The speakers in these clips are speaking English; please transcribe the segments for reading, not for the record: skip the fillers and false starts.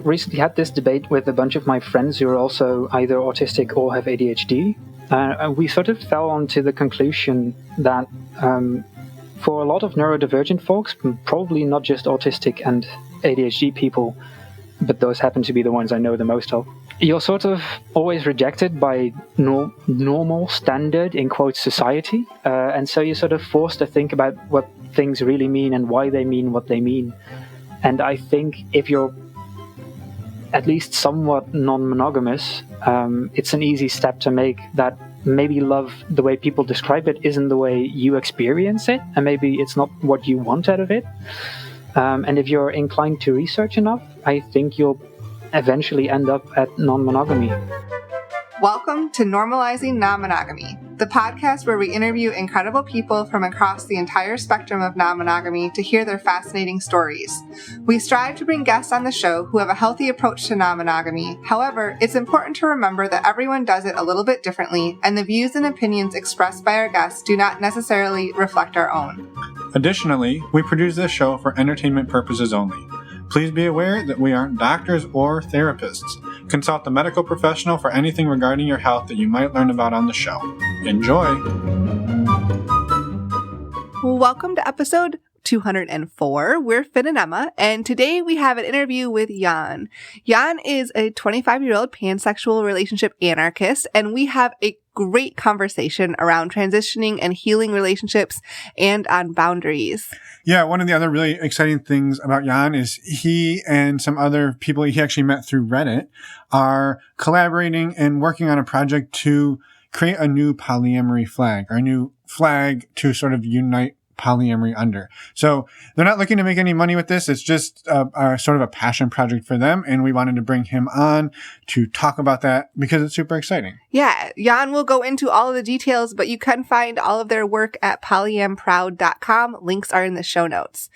recently had this debate with a bunch of my friends who are also either autistic or have ADHD. We sort of fell onto the conclusion that for a lot of neurodivergent folks, probably not just autistic and ADHD people, but those happen to be the ones I know the most of, you're sort of always rejected by normal, standard, in quotes, society. And so you're sort of forced to think about what things really mean and why they mean what they mean. And I think if you're at least somewhat non-monogamous, it's an easy step to make that maybe love, the way people describe it, isn't the way you experience it, and maybe it's not what you want out of it. And if you're inclined to research enough, I think you'll eventually end up at non-monogamy. Welcome to Normalizing Non-Monogamy, the podcast where we interview incredible people from across the entire spectrum of non-monogamy to hear their fascinating stories. We strive to bring guests on the show who have a healthy approach to non-monogamy. However, it's important to remember that everyone does it a little bit differently, and the views and opinions expressed by our guests do not necessarily reflect our own. Additionally, we produce this show for entertainment purposes only. Please be aware that we aren't doctors or therapists. Consult a medical professional for anything regarding your health that you might learn about on the show. Enjoy! Welcome to episode 204. We're Finn and Emma, and today we have an interview with Jan. Jan is a 25-year-old pansexual relationship anarchist, and we have a great conversation around transitioning and healing relationships and on boundaries. Yeah, one of the other really exciting things about Jan is he and some other people he actually met through Reddit are collaborating and working on a project to create a new polyamory flag, or a new flag to sort of unite polyamory under. So they're not looking to make any money with this. It's just a sort of a passion project for them. And we wanted to bring him on to talk about that because it's super exciting. Yeah, Jan will go into all of the details, but you can find all of their work at polyamproud.com. Links are in the show notes.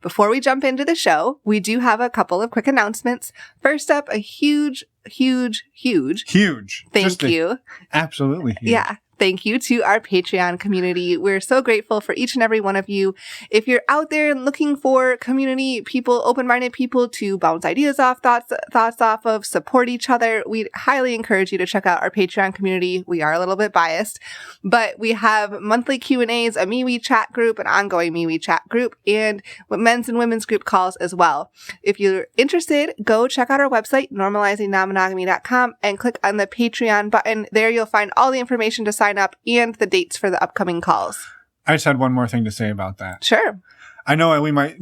Before we jump into the show, we do have a couple of quick announcements. First up, a huge thank you. Absolutely huge. Yeah. Thank you to our Patreon community. We're so grateful for each and every one of you. If you're out there and looking for community people, open-minded people to bounce ideas off, thoughts off of, support each other, we'd highly encourage you to check out our Patreon community. We are a little bit biased, but we have monthly Q&As, a MeWe chat group, an ongoing MeWe chat group, and men's and women's group calls as well. If you're interested, go check out our website, normalizingnonmonogamy.com, and click on the Patreon button. There you'll find all the information to sign up and the dates for the upcoming calls. I just had one more thing to say about that. Sure. I know we might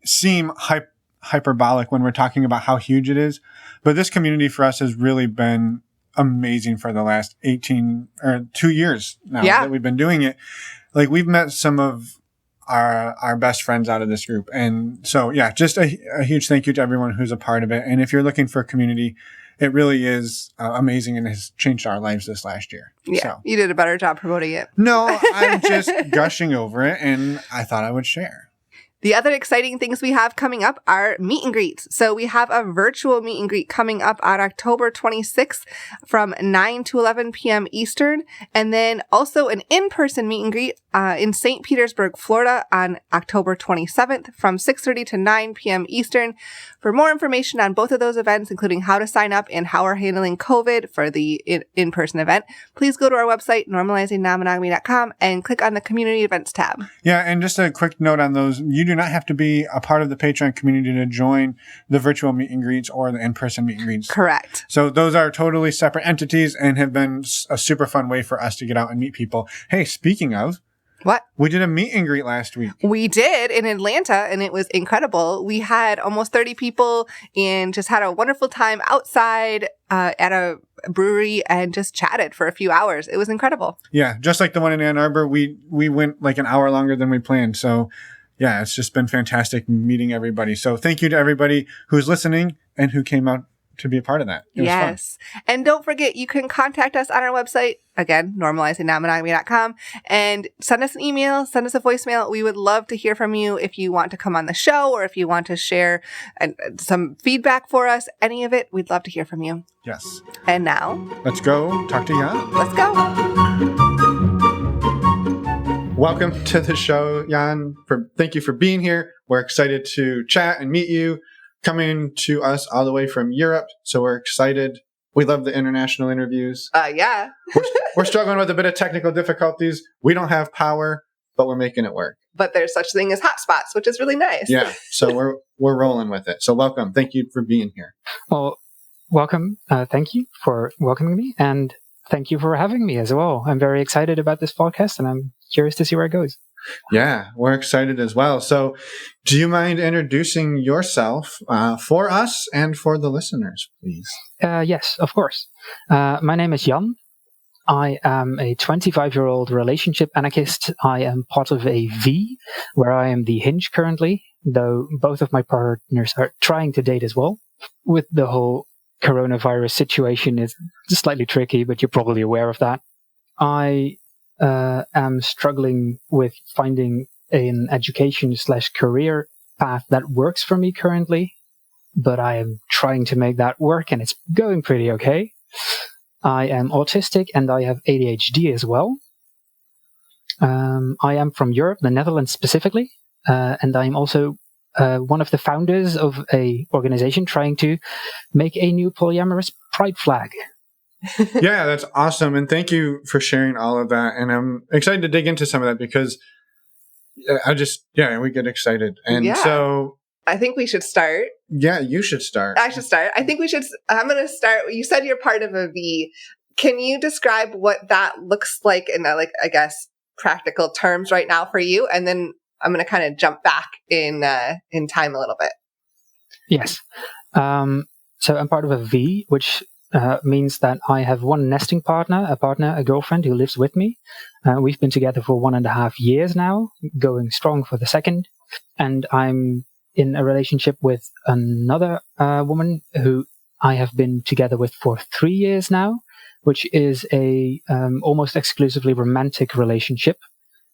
seem hyperbolic when we're talking about how huge it is, but this community for us has really been amazing for the last 2 years now that we've been doing it. Like, we've met some of our best friends out of this group. And so, yeah, just a huge thank you to everyone who's a part of it. And if you're looking for a community, it really is amazing and has changed our lives this last year. Yeah, so. You did a better job promoting it. No, I'm just gushing over it, and I thought I would share. The other exciting things we have coming up are meet and greets. So we have a virtual meet and greet coming up on October 26th from 9 to 11 p.m. Eastern. And then also an in-person meet and greet in St. Petersburg, Florida on October 27th from 6:30 to 9 p.m. Eastern. For more information on both of those events, including how to sign up and how we're handling COVID for the in-person event, please go to our website, normalizingnonmonogamy.com, and click on the community events tab. Yeah, and just a quick note on those. You do not have to be a part of the Patreon community to join the virtual meet and greets or the in-person meet and greets. Correct. So those are totally separate entities and have been a super fun way for us to get out and meet people. Hey, speaking of, what? We did a meet and greet last week. We did in Atlanta, and it was incredible. We had almost 30 people and just had a wonderful time outside at a brewery and just chatted for a few hours. It was incredible. Yeah, just like the one in Ann Arbor, we went like an hour longer than we planned. So yeah, it's just been fantastic meeting everybody. So thank you to everybody who's listening and who came out to be a part of that. It was fun. And don't forget, you can contact us on our website, again, normalizingnonmonogamy.com, and send us an email, send us a voicemail. We would love to hear from you if you want to come on the show or if you want to share some feedback for us, any of it. We'd love to hear from you. Yes. And now, let's go talk to Jan. Let's go. Welcome to the show, Jan. Thank you for being here. We're excited to chat and meet you. coming to us all the way from Europe. So we're excited. We love the international interviews. Yeah. We're struggling with a bit of technical difficulties. We don't have power, but we're making it work. But there's such thing as hotspots, which is really nice. Yeah. So we're rolling with it. So welcome. Thank you for being here. Well, welcome. Thank you for welcoming me, and thank you for having me as well. I'm very excited about this podcast, and I'm curious to see where it goes. Yeah, we're excited as well. So do you mind introducing yourself for us and for the listeners, please? Yes, of course. My name is Jan. I am a 25-year-old relationship anarchist. I am part of a V, where I am the hinge currently, though both of my partners are trying to date as well. With the whole coronavirus situation, is slightly tricky, but you're probably aware of that. I am struggling with finding an education/career path that works for me currently, but I am trying to make that work, and it's going pretty okay. I am autistic and I have ADHD as well. I am from Europe, the Netherlands specifically, and I'm also one of the founders of a organization trying to make a new polyamorous pride flag. Yeah, that's awesome. And thank you for sharing all of that. And I'm excited to dig into some of that because we get excited. And so I think we should start. Yeah, you should start. I should start. I think we should. I'm going to start. You said you're part of a V. Can you describe what that looks like in, I guess, practical terms right now for you? And then I'm going to kind of jump back in time a little bit. Yes. So I'm part of a V, which means that I have one nesting partner, a girlfriend who lives with me. We've been together for 1.5 years now, going strong for the second. And I'm in a relationship with another woman who I have been together with for 3 years now, which is a almost exclusively romantic relationship.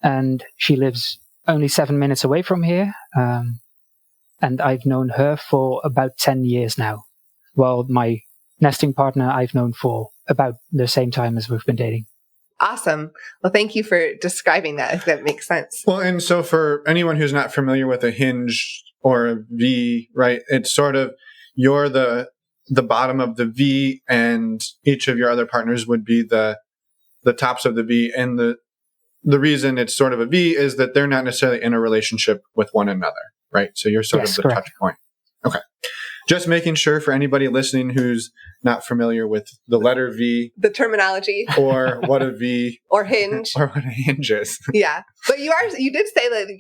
And she lives only 7 minutes away from here. And I've known her for about 10 years now. Well, my nesting partner I've known for about the same time as we've been dating. Awesome. Well, thank you for describing that, if that makes sense. Well, and so for anyone who's not familiar with a hinge or a V, right, it's sort of you're the bottom of the V and each of your other partners would be the tops of the V. And the reason it's sort of a V is that they're not necessarily in a relationship with one another, right? So you're sort of the touch point. Okay. Just making sure for anybody listening who's not familiar with the letter V, the terminology, or what a V or hinge, or what a hinge is. Yeah, but you did say that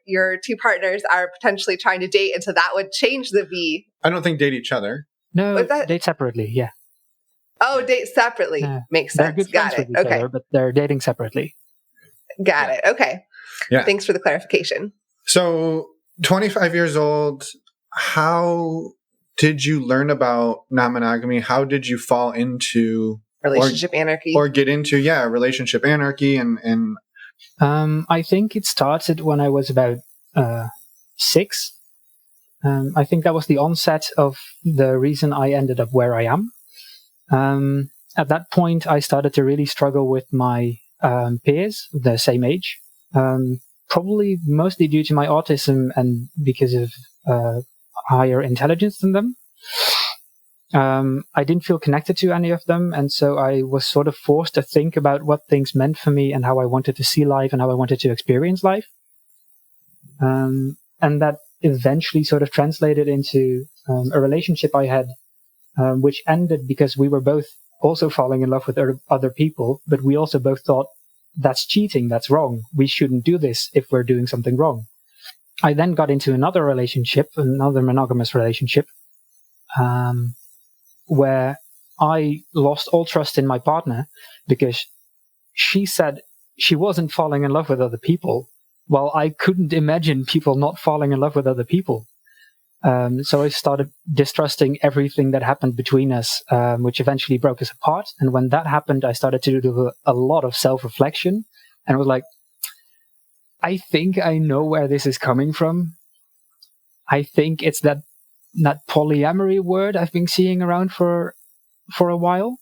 your two partners are potentially trying to date, and so that would change the V. I don't think date each other. No, date separately. Yeah. Oh, date separately makes sense. They're good friends with each other, but they're dating separately. Got it. Okay. Yeah. Thanks for the clarification. So, 25 years old. How did you learn about non-monogamy? How did you fall into relationship anarchy, or get into relationship anarchy? And I think it started when I was about 6. I think that was the onset of the reason I ended up where I am. At that point, I started to really struggle with my peers, the same age, probably mostly due to my autism and because of higher intelligence than them. I didn't feel connected to any of them, and so I was sort of forced to think about what things meant for me and how I wanted to see life and how I wanted to experience life. And that eventually sort of translated into a relationship I had, which ended because we were both also falling in love with other people, but we also both thought, that's cheating, that's wrong, we shouldn't do this if we're doing something wrong. I then got into another monogamous relationship, where I lost all trust in my partner because she said she wasn't falling in love with other people. Well, I couldn't imagine people not falling in love with other people. So I started distrusting everything that happened between us, which eventually broke us apart. And when that happened, I started to do a lot of self-reflection and was like, I think I know where this is coming from. I think it's that polyamory word I've been seeing around for a while.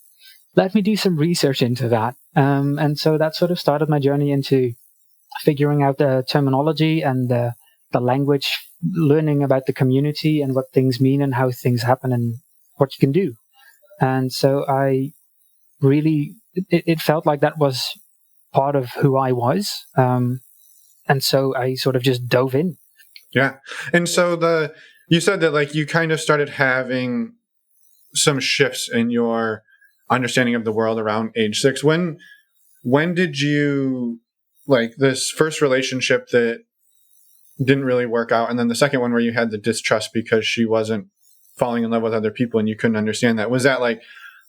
Let me do some research into that. And so that sort of started my journey into figuring out the terminology and the language learning about the community and what things mean and how things happen and what you can do. And so I really, it felt like that was part of who I was. And so I sort of just dove in. Yeah. And so you said that like you kind of started having some shifts in your understanding of the world around age 6. When did you, like, this first relationship that didn't really work out, and then the second one where you had the distrust because she wasn't falling in love with other people and you couldn't understand that, was that like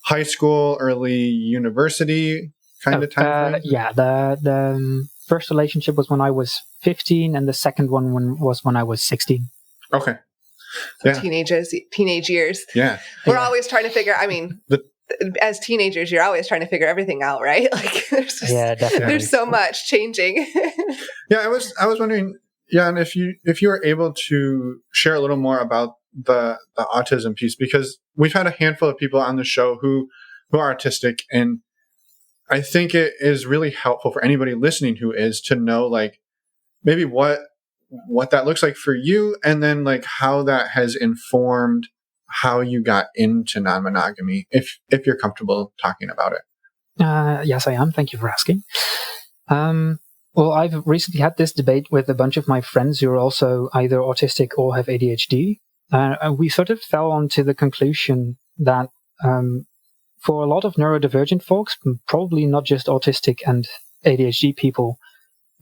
high school, early university kind of time frame? Yeah, the first relationship was when I was 15, and the second one was when I was 16. Okay. So teenage years. Yeah. We're always trying to figure, as teenagers, you're always trying to figure everything out, right? Like definitely. There's so much changing. Yeah, I was wondering, and if you were able to share a little more about the autism piece, because we've had a handful of people on the show who are autistic, and I think it is really helpful for anybody listening who is to know, like, maybe what that looks like for you, and then like how that has informed how you got into non-monogamy, if you're comfortable talking about it. Yes, I am. Thank you for asking. Well, I've recently had this debate with a bunch of my friends who are also either autistic or have ADHD. And we sort of fell onto the conclusion that for a lot of neurodivergent folks, probably not just autistic and ADHD people,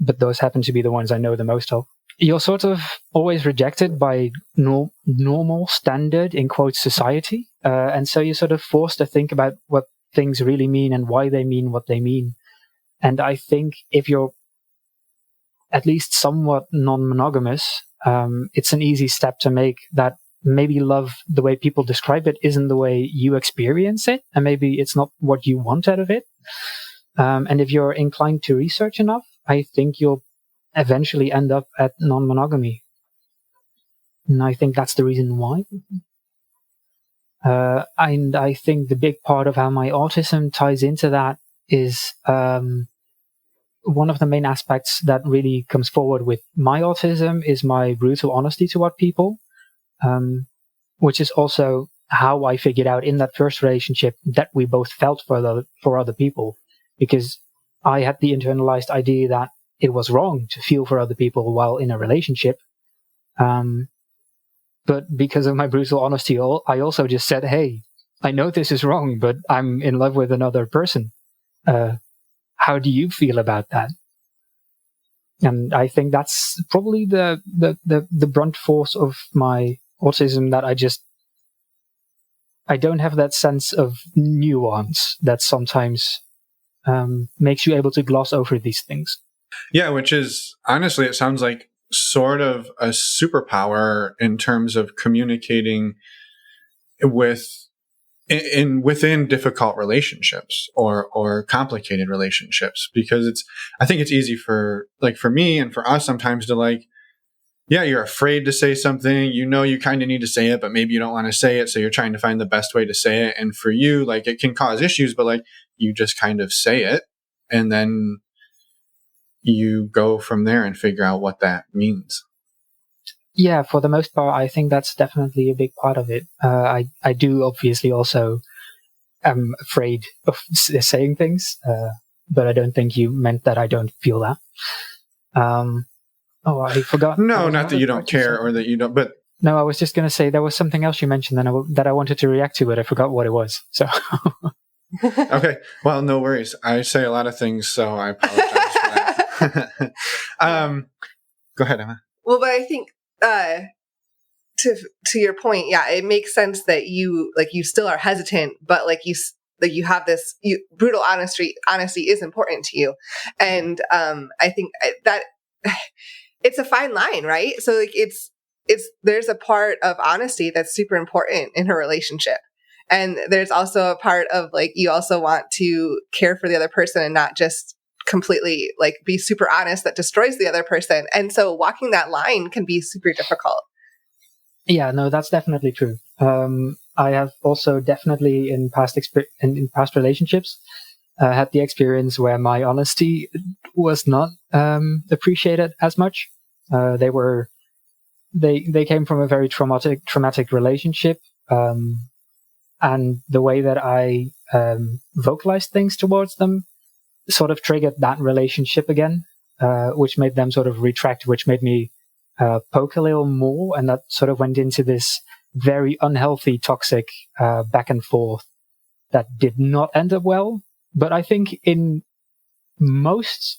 but those happen to be the ones I know the most of, you're sort of always rejected by normal, standard, in quotes, society. And so you're sort of forced to think about what things really mean and why they mean what they mean. And I think if you're at least somewhat non-monogamous, it's an easy step to make that maybe love, the way people describe it, isn't the way you experience it. And maybe it's not what you want out of it. And if you're inclined to research enough, I think you'll eventually end up at non-monogamy. And I think that's the reason why. And I think the big part of how my autism ties into that is one of the main aspects that really comes forward with my autism is my brutal honesty toward people, which is also how I figured out in that first relationship that we both felt for other people, because I had the internalized idea that it was wrong to feel for other people while in a relationship. But because of my brutal honesty, I also just said, hey, I know this is wrong, but I'm in love with another person. How do you feel about that? And I think that's probably the brunt force of my autism, that I don't have that sense of nuance that sometimes makes you able to gloss over these things. Yeah, which is, honestly, it sounds like sort of a superpower in terms of communicating within difficult relationships or complicated relationships, because I think it's easy for me and for us sometimes to you're afraid to say something, you kind of need to say it, but maybe you don't want to say it. So you're trying to find the best way to say it. And for you, it can cause issues, but you just kind of say it, and then you go from there and figure out what that means. Yeah, for the most part, I think that's definitely a big part of it. I do obviously also am afraid of saying things, but I don't think you meant that I don't feel that. I forgot. No, not that you don't care or that you don't, but... No, I was just going to say there was something else you mentioned that I wanted to react to, but I forgot what it was. So... Okay, well, no worries. I say a lot of things, so I apologize for that. Go ahead, Emma. Well, but I think to your point, yeah, it makes sense that you still are hesitant, but you have this brutal honesty is important to you, and I think that it's a fine line, right? So there's a part of honesty that's super important in her relationship. And there's also a part of you also want to care for the other person and not just completely be super honest that destroys the other person. And so walking that line can be super difficult. Yeah, no, that's definitely true. I have also definitely in past relationships had the experience where my honesty was not appreciated as much. They were they came from a very traumatic relationship, and the way that I vocalized things towards them sort of triggered that relationship again, which made them sort of retract, which made me poke a little more, and that sort of went into this very unhealthy, toxic back and forth that did not end up well. But I think in most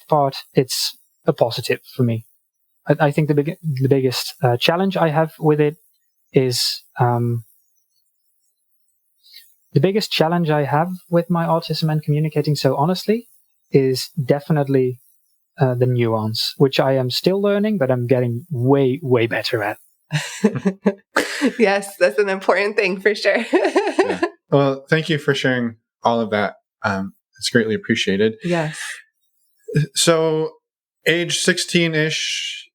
part, it's a positive for me. I think the biggest challenge I have with it is the biggest challenge I have with my autism and communicating so honestly is definitely the nuance, which I am still learning, but I'm getting way, way better at. Yes, that's an important thing for sure. Yeah. Well, thank you for sharing all of that. It's greatly appreciated. Yes. So, age 16-ish,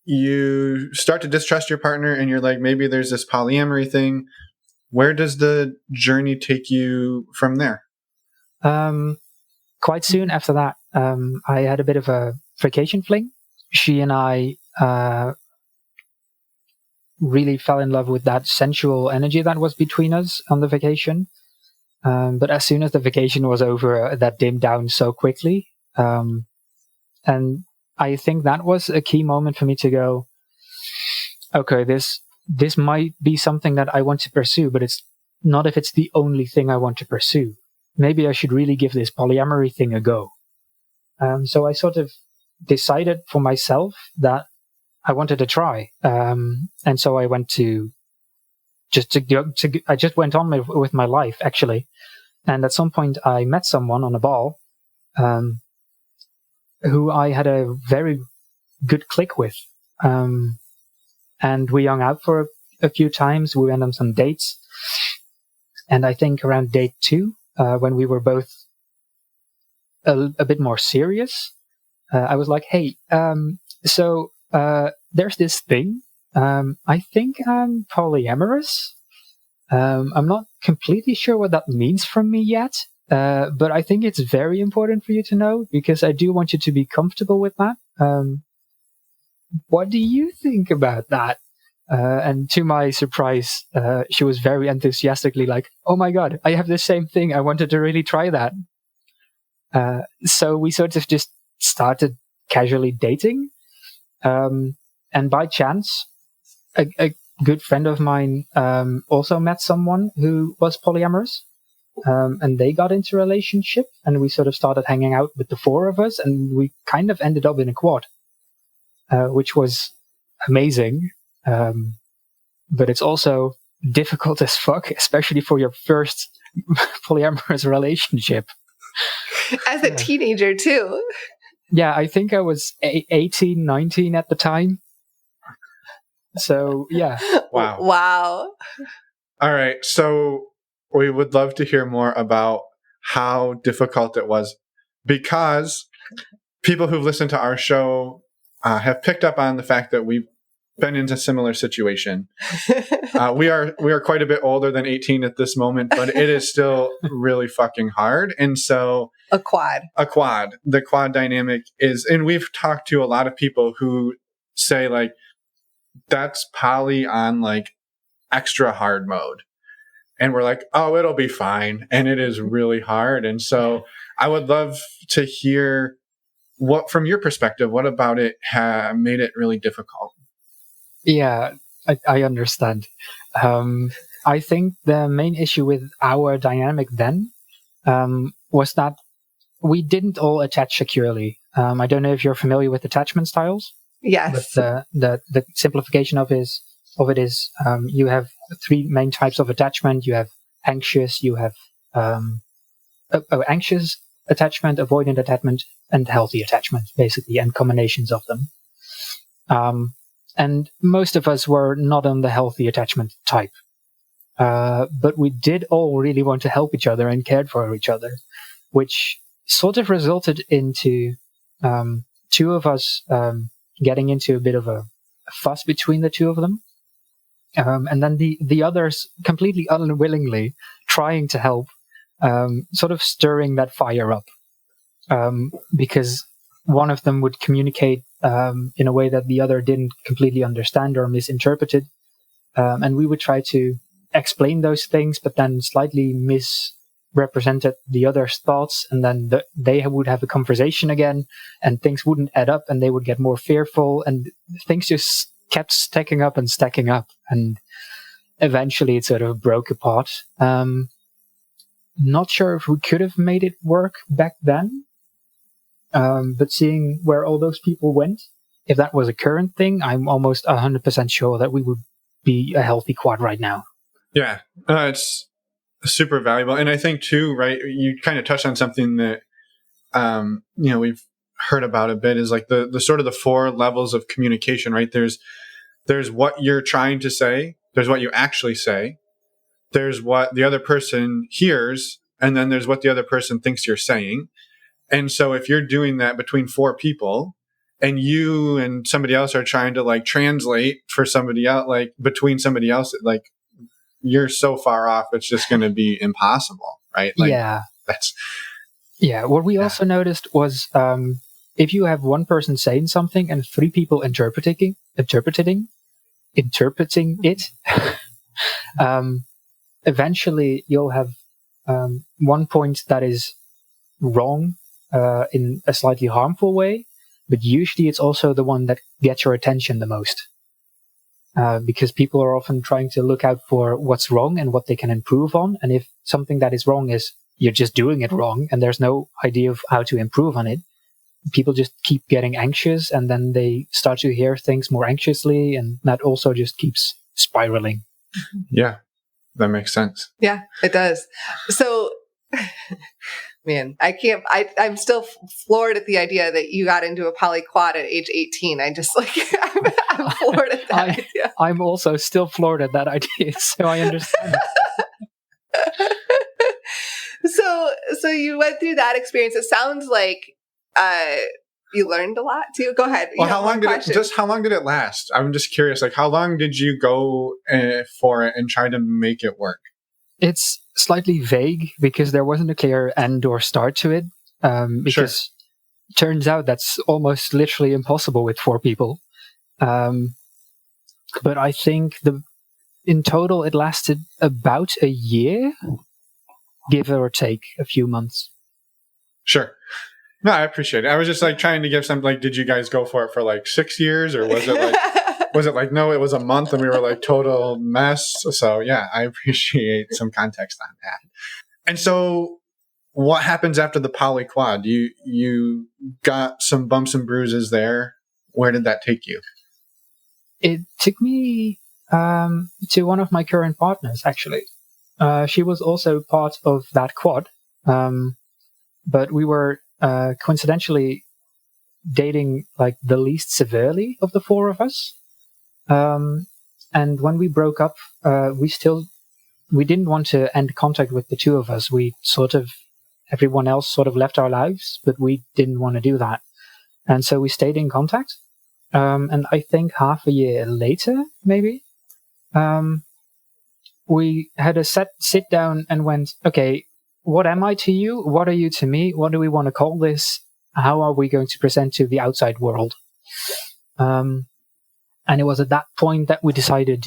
you start to distrust your partner, and you're like, maybe there's this polyamory thing. Where does the journey take you from there? Quite soon after that, I had a bit of a vacation fling. She and I really fell in love with that sensual energy that was between us on the vacation. But as soon as the vacation was over, that dimmed down so quickly. And I think that was a key moment for me to go, okay, this might be something that I want to pursue, but it's not if it's the only thing I want to pursue. Maybe I should really give this polyamory thing a go. So I sort of decided for myself that I wanted to try. And so I went I just went on with my life, actually. And at some point I met someone on a ball, who I had a very good click with. And we hung out for a few times. We went on some dates. And I think around date 2, when we were both a bit more serious, I was like, hey, so there's this thing. I think I'm polyamorous. I'm not completely sure what that means from me yet, but I think it's very important for you to know, because I do want you to be comfortable with that. What do you think about that? And to my surprise, she was very enthusiastically like, oh my God, I have the same thing. I wanted to really try that. So we sort of just started casually dating. And by chance, a good friend of mine also met someone who was polyamorous. And they got into a relationship, and we sort of started hanging out with the 4 of us, and we kind of ended up in a quad, which was amazing. But it's also difficult as fuck, especially for your first polyamorous relationship. As a teenager, too. Yeah, I think I was 18, 19 at the time. So, yeah. Wow. Wow. All right. So we would love to hear more about how difficult it was, because people who've listened to our show have picked up on the fact that we've been in a similar situation. We are quite a bit older than 18 at this moment, but it is still really fucking hard. And so the quad dynamic is, and we've talked to a lot of people who say like, that's poly on like extra hard mode. And we're like, oh, it'll be fine. And it is really hard. And so I would love to hear what, from your perspective, what about it made it really difficult? Yeah, I understand. I think the main issue with our dynamic then was that we didn't all attach securely. I don't know if you're familiar with attachment styles. Yes. But the simplification of it is you have 3 main types of attachment. You have anxious, you have anxious attachment, avoidant attachment, and healthy attachment, basically, and combinations of them. And most of us were not on the healthy attachment type. But we did all really want to help each other and cared for each other, which sort of resulted into 2 of us getting into a bit of a fuss between the 2 of them. And then the others completely unwillingly trying to help, sort of stirring that fire up. Because one of them would communicate in a way that the other didn't completely understand or misinterpreted. And we would try to explain those things, but then slightly misrepresented the other's thoughts. And then they would have a conversation again, and things wouldn't add up, and they would get more fearful, and things just kept stacking up. And eventually it sort of broke apart. Not sure if we could have made it work back then. But seeing where all those people went, if that was a current thing, I'm almost 100% sure that we would be a healthy quad right now. Yeah, it's super valuable. And I think too, right, you kind of touched on something that, we've heard about a bit, is like the sort of the 4 levels of communication, right? There's what you're trying to say. There's what you actually say. There's what the other person hears. And then there's what the other person thinks you're saying. And so if you're doing that between 4 people, and you and somebody else are trying to like translate for somebody else, like between somebody else, like you're so far off, it's just going to be impossible, right? Like, what we also noticed was, if you have one person saying something and 3 people interpreting it, eventually you'll have one point that is wrong in a slightly harmful way, but usually it's also the one that gets your attention the most, because people are often trying to look out for what's wrong and what they can improve on. And if something that is wrong is you're just doing it wrong and there's no idea of how to improve on it, people just keep getting anxious, and then they start to hear things more anxiously, and that also just keeps spiraling. Yeah, that makes sense. Yeah, it does. So, man, I'm still floored at the idea that you got into a poly quad at age 18. I'm floored at that idea. I'm also still floored at that idea, so I understand. So you went through that experience. It sounds like you learned a lot too. Go ahead. Well, how long did it last? I'm just curious. Like, how long did you go for it and try to make it work? It's slightly vague because there wasn't a clear end or start to it. Because it turns out that's almost literally impossible with 4 people. But I think in total it lasted about a year, give or take a few months. Sure. No, I appreciate it. I was just like trying to give some, like, did you guys go for it for like 6 years, or was it like, no, it was a month and we were like total mess. So yeah, I appreciate some context on that. And so what happens after the poly quad? You got some bumps and bruises there. Where did that take you? It took me to one of my current partners, actually. She was also part of that quad. But we were coincidentally dating like the least severely of the 4 of us. And when we broke up, we didn't want to end contact with the 2 of us. Everyone else sort of left our lives, but we didn't want to do that. And so we stayed in contact. And I think half a year later, maybe, we had a sit down and went, okay, what am I to you? What are you to me? What do we want to call this? How are we going to present to the outside world? And it was at that point that we decided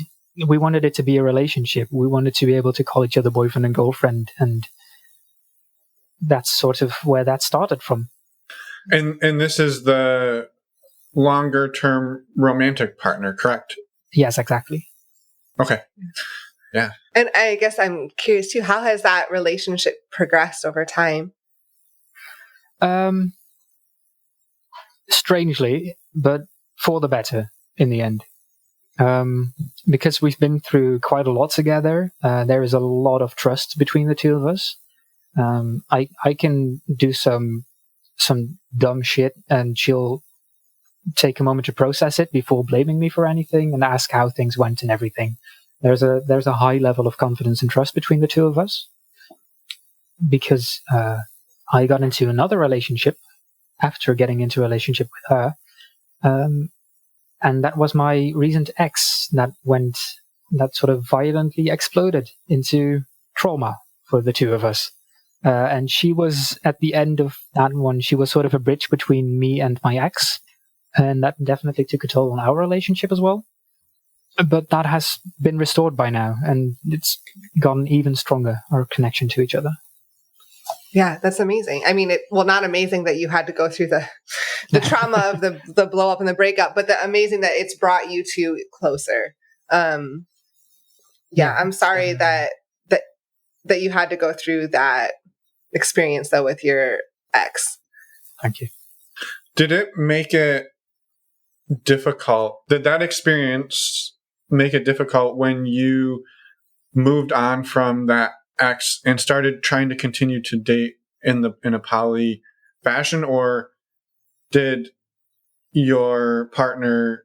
we wanted it to be a relationship. We wanted to be able to call each other boyfriend and girlfriend. And that's sort of where that started from. And this is the longer term romantic partner, correct? Yes, exactly. Okay. Yeah. And I guess I'm curious too, how has that relationship progressed over time? Strangely, but for the better in the end. Because we've been through quite a lot together. There is a lot of trust between the 2 of us. I can do some dumb shit and she'll take a moment to process it before blaming me for anything and ask how things went and everything. There's a high level of confidence and trust between the 2 of us, because I got into another relationship after getting into a relationship with her, and that was my recent ex that sort of violently exploded into trauma for the 2 of us. And she was at the end of that one. She was sort of a bridge between me and my ex. and that definitely took a toll on our relationship as well. But that has been restored by now, and it's gotten even stronger, our connection to each other. Yeah, that's amazing. I mean, not amazing that you had to go through the trauma of the blow up and the breakup, but amazing that it's brought you two closer. I'm sorry that you had to go through that experience though with your ex. Thank you. Did it make it difficult? Did that experience make it difficult when you moved on from that ex and started trying to continue to date in a poly fashion, or did your partner,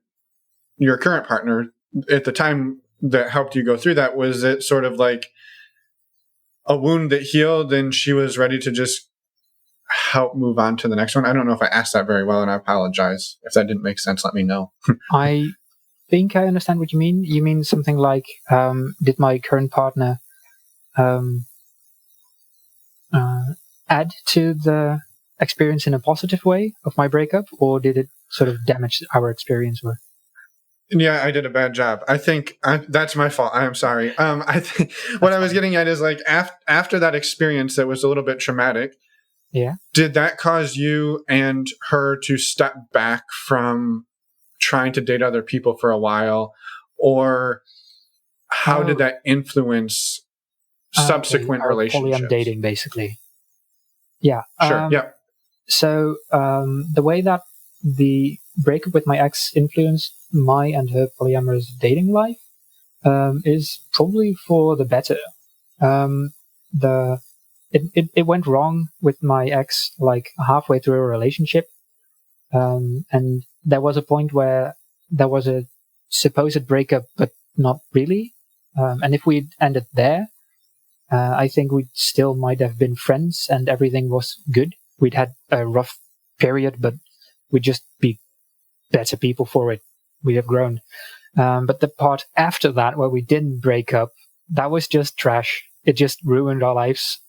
your current partner at the time that helped you go through that, was it sort of like a wound that healed and she was ready to just help move on to the next one? I don't know if I asked that very well, and I apologize if that didn't make sense. Let me know. I think I understand what you mean. You mean something like, did my current partner add to the experience in a positive way of my breakup, or did it sort of damage our experience? Yeah, I did a bad job. I think that's my fault. I am sorry. I think what I was getting at is like after that experience that was a little bit traumatic. Yeah. Did that cause you and her to step back from trying to date other people for a while, or how did that influence subsequent relationships? Polyam dating, basically. Yeah. Sure. Yeah. So the way that the breakup with my ex influenced my and her polyamorous dating life is probably for the better. It went wrong with my ex like halfway through a relationship, and there was a point where there was a supposed breakup, but not really. And if we'd ended there, I think we still might have been friends and everything was good. We'd had a rough period, but we'd just be better people for it. We'd have grown. But the part after that, where we didn't break up, that was just trash. It just ruined our lives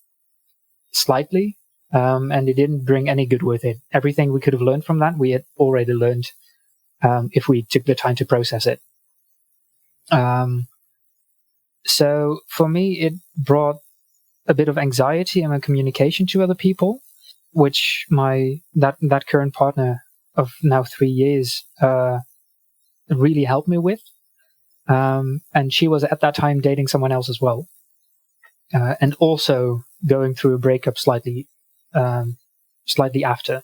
slightly, and it didn't bring any good with it. Everything we could have learned from that, we had already learned if we took the time to process it. So for me, it brought a bit of anxiety in my communication to other people, which that current partner of now 3 years really helped me with. And she was at that time dating someone else as well, and also going through a breakup slightly after.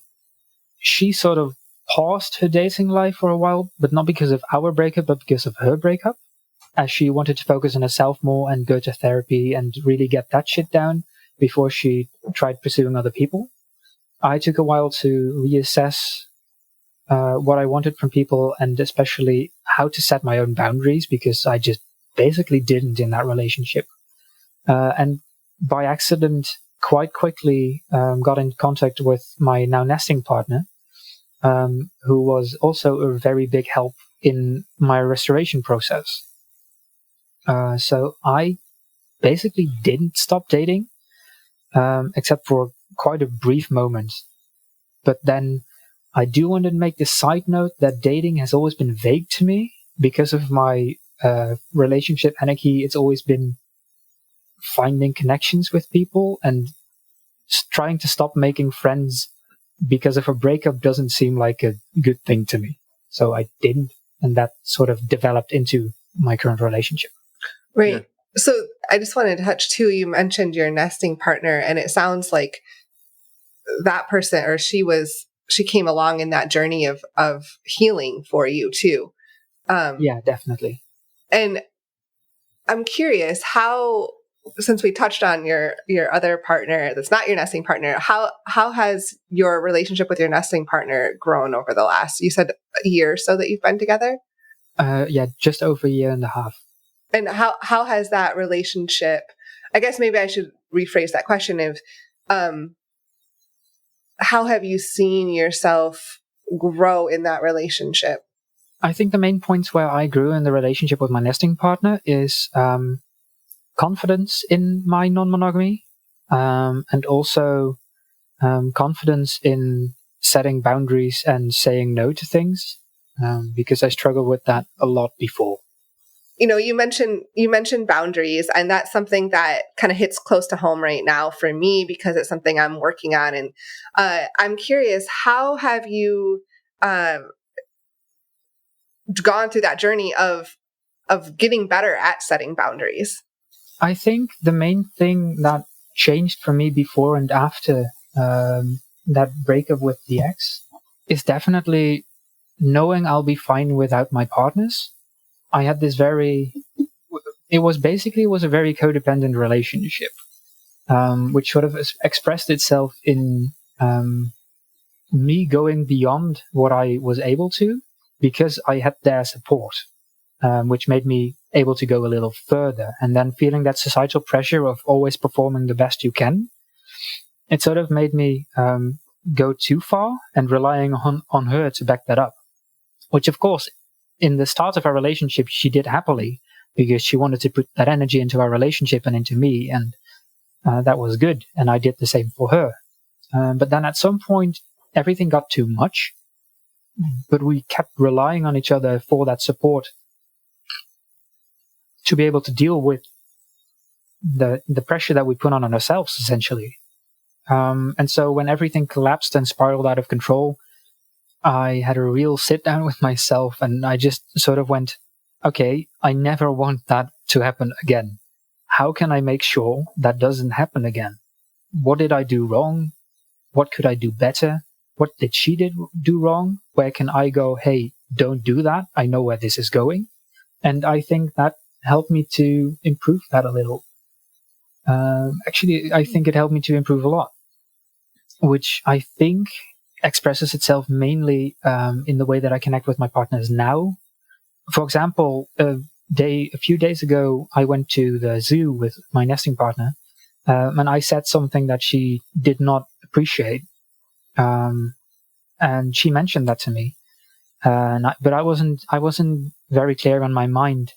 She sort of paused her dating life for a while, but not because of our breakup, but because of her breakup, as she wanted to focus on herself more and go to therapy and really get that shit down before she tried pursuing other people. I took a while to reassess what I wanted from people, and especially how to set my own boundaries, because I just basically didn't in that relationship. And by accident, quite quickly got in contact with my now nesting partner, who was also a very big help in my restoration process. So I basically didn't stop dating, except for quite a brief moment. But then I do want to make the side note that dating has always been vague to me because of my relationship anarchy. It's always been finding connections with people, and trying to stop making friends because of a breakup doesn't seem like a good thing to me. So I didn't, and that sort of developed into my current relationship. Right. Yeah. So I just wanted to touch too, you mentioned your nesting partner, and it sounds like that person, or she came along in that journey of healing for you too. Yeah, definitely. And I'm curious how, since we touched on your other partner that's not your nesting partner, how has your relationship with your nesting partner grown over the last, you said a year or so that you've been together? Yeah, just over a year and a half. And how has that relationship, I guess maybe I should rephrase that question of, how have you seen yourself grow in that relationship? I think the main points where I grew in the relationship with my nesting partner is confidence in my non-monogamy, and also confidence in setting boundaries and saying no to things, because I struggled with that a lot before. You mentioned boundaries, and that's something that kind of hits close to home right now for me because it's something I'm working on. And I'm curious, how have you gone through that journey of getting better at setting boundaries? I think the main thing that changed for me before and after that breakup with the ex is definitely knowing I'll be fine without my partners. I had this it was a very codependent relationship, which sort of expressed itself in me going beyond what I was able to because I had their support, which made me able to go a little further. And then feeling that societal pressure of always performing the best you can, it sort of made me go too far and relying on her to back that up, which of course in the start of our relationship she did happily because she wanted to put that energy into our relationship and into me, and that was good, and I did the same for her. But then at some point everything got too much, but we kept relying on each other for that support to be able to deal with the pressure that we put on ourselves, essentially. And so when everything collapsed and spiraled out of control, I had a real sit down with myself, and I just sort of went, okay, I never want that to happen again. How can I make sure that doesn't happen again? What did I do wrong? What could I do better? What did she do wrong? Where can I go, hey, don't do that. I know where this is going. And I think that helped me to improve that a little. Actually, I think it helped me to improve a lot, which I think expresses itself mainly in the way that I connect with my partners now. For example, a few days ago, I went to the zoo with my nesting partner, and I said something that she did not appreciate, and she mentioned that to me. But I wasn't very clear on my mind.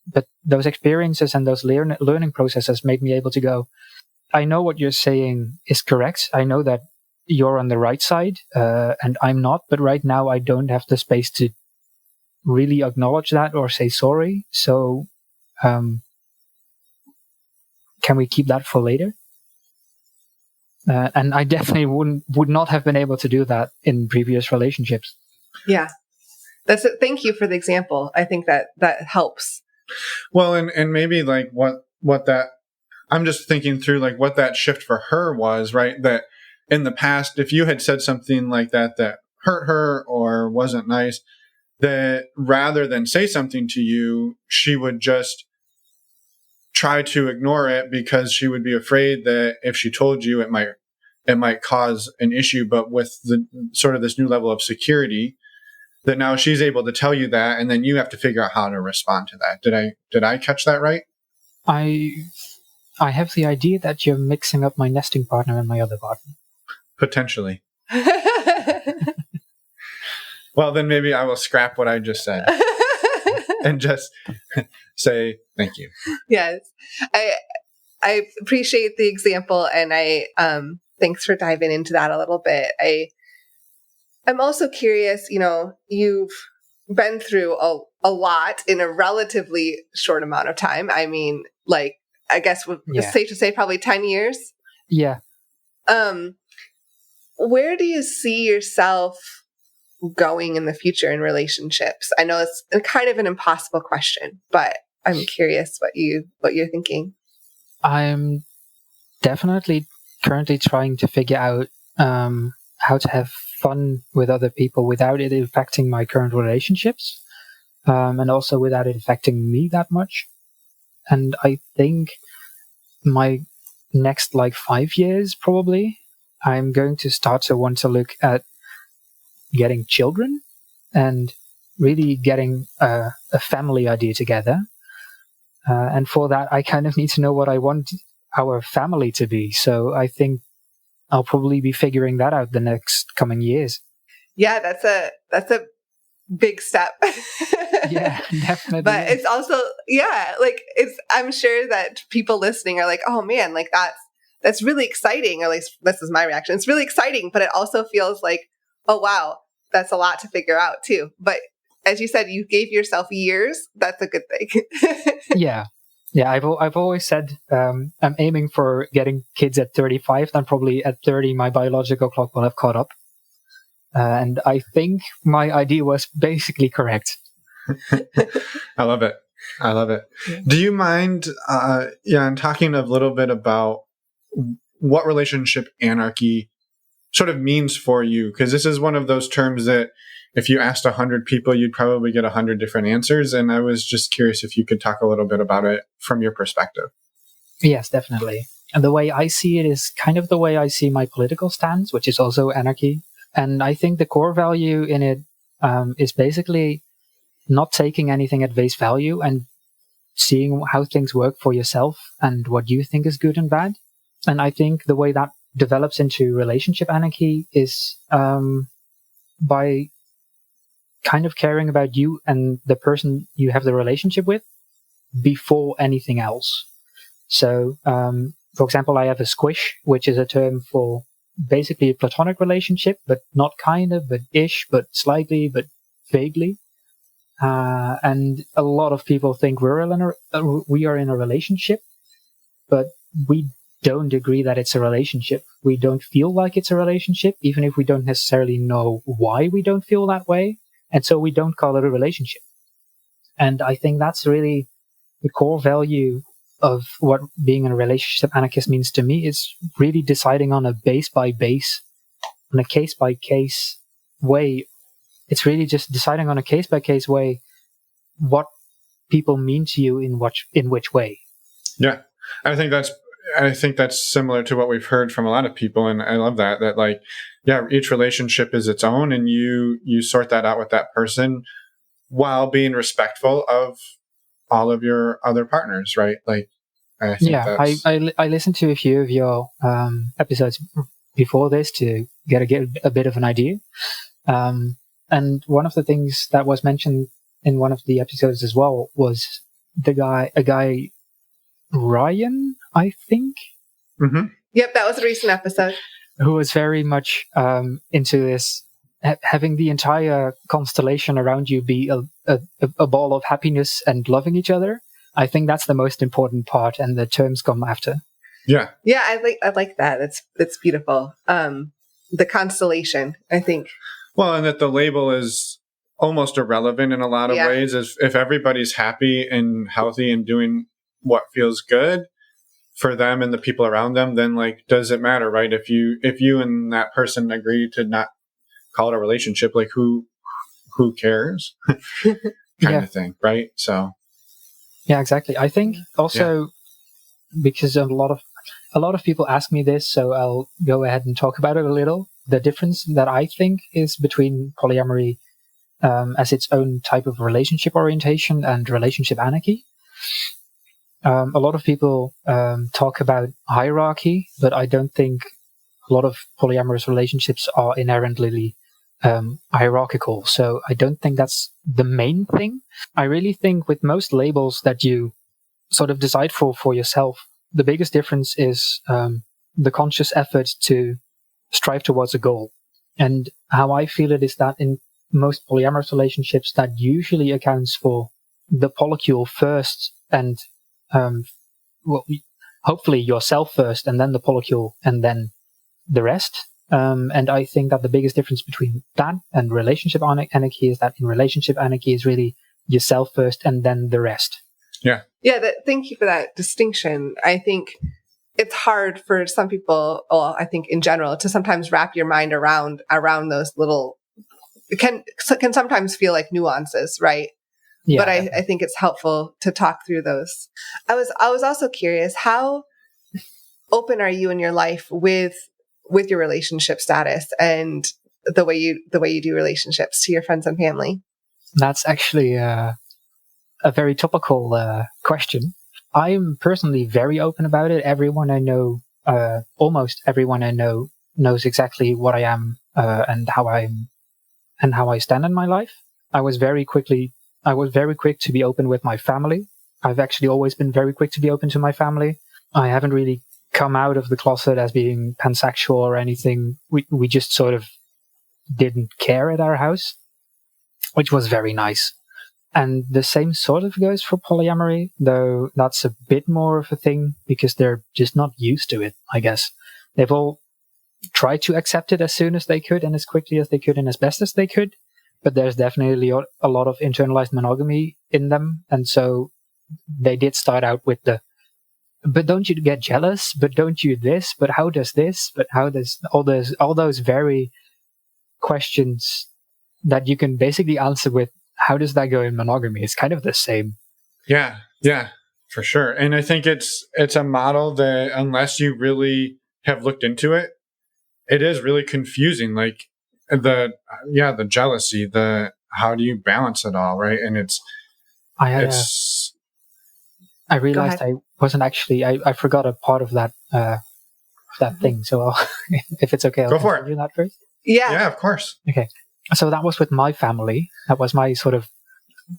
But those experiences and those learning processes made me able to go, I know what you're saying is correct. I know that you're on the right side, and I'm not. But right now, I don't have the space to really acknowledge that or say sorry. So, can we keep that for later? And I definitely would not have been able to do that in previous relationships. Yeah, that's it. Thank you for the example. I think that helps. Well, and maybe like what that, I'm just thinking through like what that shift for her was, right? That in the past, if you had said something like that hurt her or wasn't nice, that rather than say something to you, she would just try to ignore it because she would be afraid that if she told you, it might cause an issue. But with the sort of this new level of security, that now she's able to tell you that, and then you have to figure out how to respond to that. Did I catch that right? I have the idea that you're mixing up my nesting partner and my other partner. Potentially. Well, then maybe I will scrap what I just said and just say thank you. Yes, I appreciate the example, and I thanks for diving into that a little bit. I'm also curious, you've been through a lot in a relatively short amount of time. I mean, like, I guess it's safe to say probably 10 years. Yeah. Where do you see yourself going in the future in relationships? I know it's kind of an impossible question, but I'm curious what you're thinking. I'm definitely currently trying to figure out how to have fun with other people without it affecting my current relationships, and also without it affecting me that much. And I think my next 5 years, probably, I'm going to start to want to look at getting children and really getting a family idea together. And for that, I kind of need to know what I want our family to be. So I think I'll probably be figuring that out the next coming years. Yeah, that's a big step. Yeah, definitely. But it's also, I'm sure that people listening are like, oh man, like that's really exciting. Or at least this is my reaction. It's really exciting, but it also feels like, oh, wow, that's a lot to figure out too. But as you said, you gave yourself years. That's a good thing. Yeah. Yeah, I've always said I'm aiming for getting kids at 35. Then probably at 30, my biological clock will have caught up. And I think my idea was basically correct. I love it. I love it. Do you mind, Jan, talking a little bit about what relationship anarchy sort of means for you? Because this is one of those terms that if you asked 100 people, you'd probably get 100 different answers. And I was just curious if you could talk a little bit about it from your perspective. Yes, definitely. And the way I see it is kind of the way I see my political stance, which is also anarchy. And I think the core value in it is basically not taking anything at face value and seeing how things work for yourself and what you think is good and bad. And I think the way that develops into relationship anarchy is by kind of caring about you and the person you have the relationship with before anything else. So, for example, I have a squish, which is a term for basically a platonic relationship, but not kind of, but ish, but slightly, but vaguely. And a lot of people think we are in a relationship, but we don't agree that it's a relationship. We don't feel like it's a relationship, even if we don't necessarily know why we don't feel that way. And so we don't call it a relationship. And I think that's really the core value of what being a relationship anarchist means to me. Is really deciding on a case-by-case way. It's really just deciding on a case-by-case way what people mean to you in which way. Yeah, I think that's similar to what we've heard from a lot of people, and I love that like, yeah, each relationship is its own, and you sort that out with that person while being respectful of all of your other partners, right? Like, I think I listened to a few of your episodes before this to get a bit of an idea. And one of the things that was mentioned in one of the episodes as well was a guy, Ryan, I think. Mm-hmm. Yep, that was a recent episode. Who was very much into this, having the entire constellation around you be a ball of happiness and loving each other. I think that's the most important part, and the terms come after. Yeah. Yeah, I like that. It's beautiful. The constellation, I think. Well, and that the label is almost irrelevant in a lot of ways. If everybody's happy and healthy and doing what feels good for them and the people around them, then like, does it matter, right? If you and that person agree to not call it a relationship, like who cares? kind of thing, right? So. Yeah, exactly. I think also because a lot of people ask me this, so I'll go ahead and talk about it a little. The difference that I think is between polyamory as its own type of relationship orientation and relationship anarchy. A lot of people talk about hierarchy, but I don't think a lot of polyamorous relationships are inherently hierarchical. So I don't think that's the main thing. I really think with most labels that you sort of decide for yourself, the biggest difference is the conscious effort to strive towards a goal. And how I feel it is that in most polyamorous relationships, that usually accounts for the polycule first and hopefully yourself first, and then the polycule, and then the rest. And I think that the biggest difference between that and relationship anarchy is that in relationship anarchy is really yourself first and then the rest. Yeah. Yeah. Thank you for that distinction. I think it's hard for some people, well, I think in general, to sometimes wrap your mind around those little, it can sometimes feel like nuances, right? Yeah. But I think it's helpful to talk through those. I was also curious, how open are you in your life with your relationship status and the way you do relationships to your friends and family? That's actually a very topical question. I'm personally very open about it. Everyone I know, almost everyone I know, knows exactly what I am and how I stand in my life. I was very quick to be open with my family. I've actually always been very quick to be open to my family. I haven't really come out of the closet as being pansexual or anything. We just sort of didn't care at our house, which was very nice. And the same sort of goes for polyamory, though that's a bit more of a thing because they're just not used to it, I guess. They've all tried to accept it as soon as they could and as quickly as they could and as best as they could. But there's definitely a lot of internalized monogamy in them. And so they did start out with but don't you get jealous? But don't you this? But how does this? But how does all those very questions that you can basically answer with, how does that go in monogamy? It's kind of the same. Yeah, for sure. And I think it's a model that unless you really have looked into it, it is really confusing. Like the jealousy, how do you balance it all, right? And I realized I wasn't actually, I forgot a part of that thing. So if it's okay, I'll go do that first. Yeah, of course. Okay. So that was with my family. That was my sort of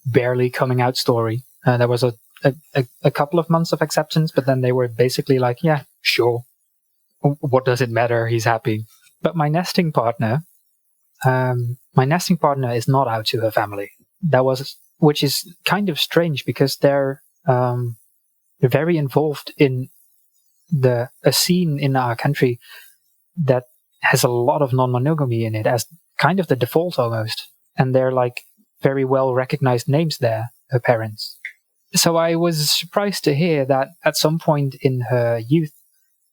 barely coming out story. There was a couple of months of acceptance, but then they were basically like, yeah, sure. What does it matter? He's happy. But my nesting partner is not out to her family. Which is kind of strange because they're very involved in a scene in our country that has a lot of non-monogamy in it as kind of the default almost. And they're like very well recognized names there, her parents. So I was surprised to hear that at some point in her youth,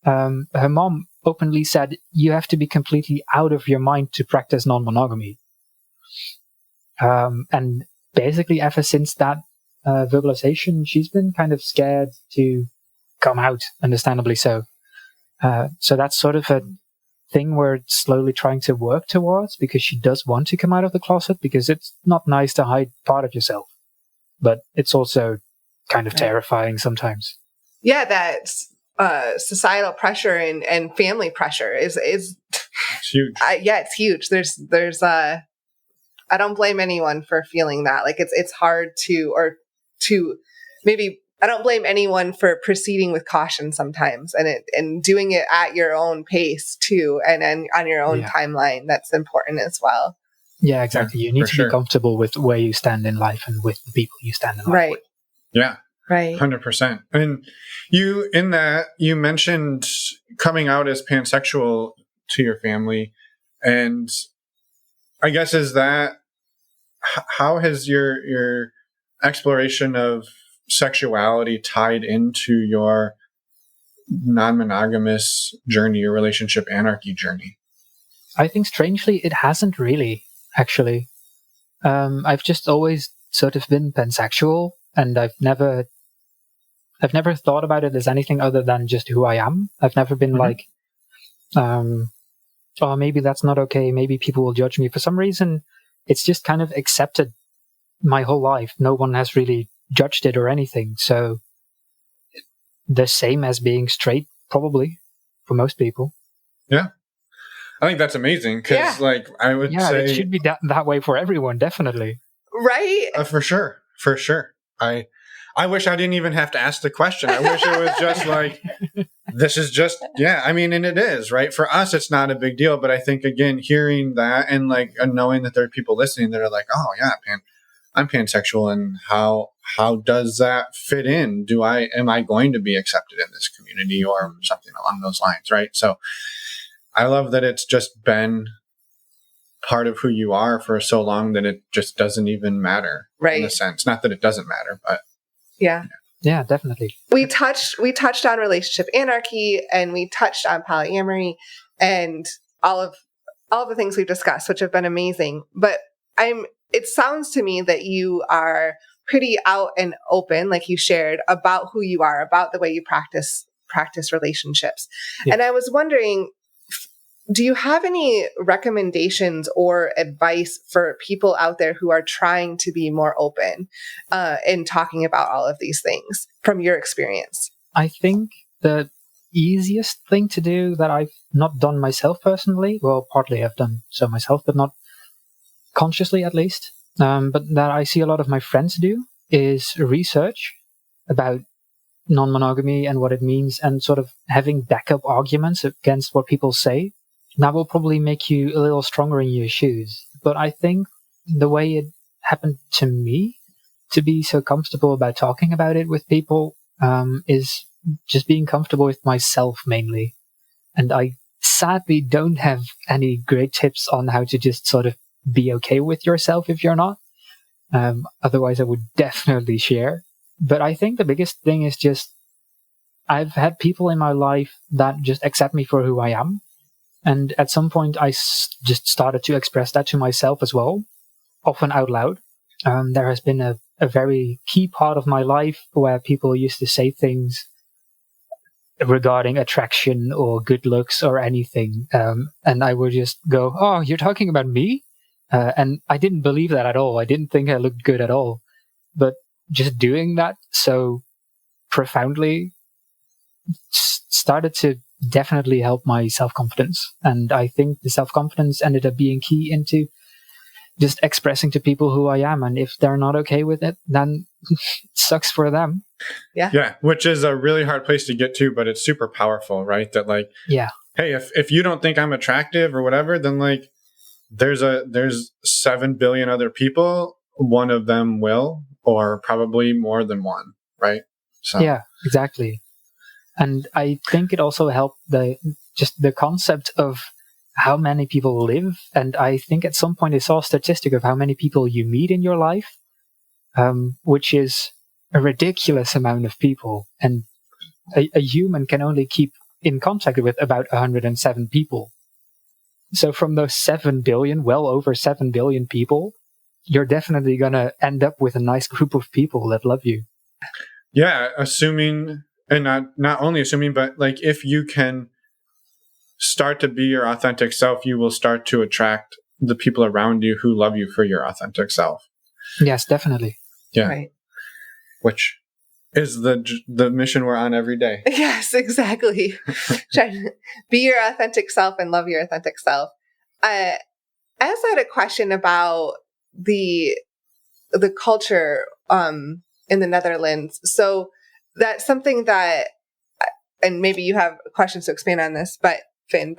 her mom openly said, you have to be completely out of your mind to practice non-monogamy. And basically ever since that verbalization, she's been kind of scared to come out, understandably so. So that's sort of a thing we're slowly trying to work towards, because she does want to come out of the closet, because it's not nice to hide part of yourself, but it's also kind of terrifying sometimes. Yeah, that societal pressure and family pressure is it's huge. It's huge. There's I don't blame anyone for feeling that. Like it's hard to maybe. I don't blame anyone for proceeding with caution sometimes and doing it at your own pace too, and on your own timeline. That's important as well. Yeah, exactly. You need to be comfortable with where you stand in life and with the people you stand in life with. Yeah. Right. 100%. And you mentioned coming out as pansexual to your family. And I guess how has your exploration of sexuality tied into your non-monogamous journey, your relationship anarchy journey? I think strangely it hasn't really, actually. I've just always sort of been pansexual, and I've never thought about it as anything other than just who I am. I've never been like, oh, maybe that's not okay, maybe people will judge me. For some reason, it's just kind of accepted my whole life. No one has really judged it or anything. So the same as being straight, probably, for most people. Yeah. I think that's amazing because, I would say it should be that way for everyone, definitely. Right? For sure. I wish I didn't even have to ask the question. I wish it was just like, this is just, I mean, and it is, right? For us, it's not a big deal. But I think, again, hearing that and knowing that there are people listening that are like, oh, yeah, I'm pansexual, and how does that fit in? Am I going to be accepted in this community or something along those lines, right? So I love that it's just been part of who you are for so long that it just doesn't even matter, right? In a sense, not that it doesn't matter, but yeah, definitely. We touched on relationship anarchy, and we touched on polyamory, and all of the things we've discussed, which have been amazing. But it sounds to me that you are pretty out and open, like you shared, about who you are, about the way you practice relationships. Yeah. And I was wondering, do you have any recommendations or advice for people out there who are trying to be more open in talking about all of these things from your experience? I think the easiest thing to do that I've not done myself personally, well, partly I've done so myself, but not consciously at least, but that I see a lot of my friends do, is research about non-monogamy and what it means, and sort of having backup arguments against what people say, that will probably make you a little stronger in your shoes. But I think the way it happened to me, to be so comfortable about talking about it with people, is just being comfortable with myself mainly. And I sadly don't have any great tips on how to just sort of be okay with yourself if you're not. Otherwise, I would definitely share. But I think the biggest thing is just I've had people in my life that just accept me for who I am. And at some point, I just started to express that to myself as well, often out loud. There has been a very key part of my life where people used to say things regarding attraction or good looks or anything. And I would just go, "Oh, you're talking about me?" And I didn't believe that at all. I didn't think I looked good at all. But just doing that so profoundly started to definitely help my self-confidence. And I think the self-confidence ended up being key into just expressing to people who I am. And if they're not okay with it, then it sucks for them. Yeah. Which is a really hard place to get to, but it's super powerful, right? That like, hey, if you don't think I'm attractive or whatever, then like there's 7 billion other people. One of them will, or probably more than one, right? So yeah, exactly. And I think it also helped the concept of how many people live. And I think at some point I saw a statistic of how many people you meet in your life, which is a ridiculous amount of people. And a human can only keep in contact with about 107 people. So from those 7 billion, well over 7 billion people, you're definitely going to end up with a nice group of people that love you. Yeah, assuming, and not only assuming, but like if you can start to be your authentic self, you will start to attract the people around you who love you for your authentic self. Yes, definitely. Yeah. Right. Which is the mission we're on every day. Yes, exactly. Try to be your authentic self and love your authentic self. I also had a question about the culture in the Netherlands. So that's something that, and maybe you have questions to expand on this, but Finn,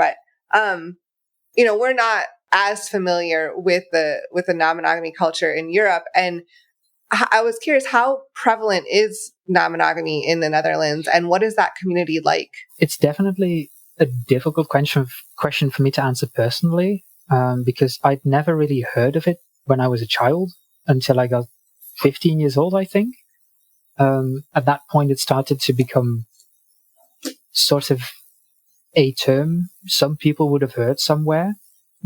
we're not as familiar with the non-monogamy culture in Europe. And I was curious, how prevalent is non-monogamy in the Netherlands, and what is that community like? It's definitely a difficult question for me to answer personally, because I'd never really heard of it when I was a child until I got 15 years old, I think. At that point, it started to become sort of a term some people would have heard somewhere,